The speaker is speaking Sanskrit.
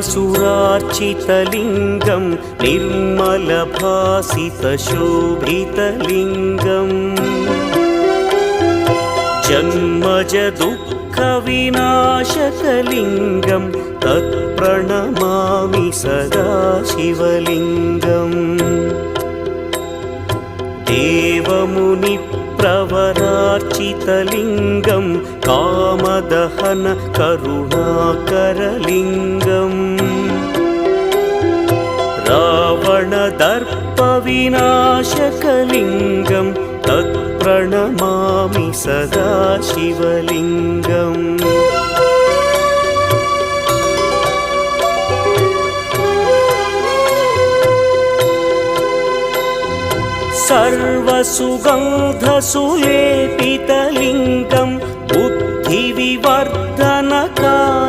सुरार्चितलिङ्गं निर्मलभासितशोभितलिङ्गम् जन्मजदुःखविनाशकलिङ्गं तत्प्रणमामि सदा शिवलिङ्गम् देवमुनिप्रवरार्चितलिङ्गं कामदहन करुणाकरलिङ्गम् रावणदर्पविनाशकलिङ्गं तत्प्रणमामि सदा शिवलिङ्गम् सर्वसुगन्धसुलेपितलिङ्गं बुद्धिविवर्धनकारणलिङ्गम्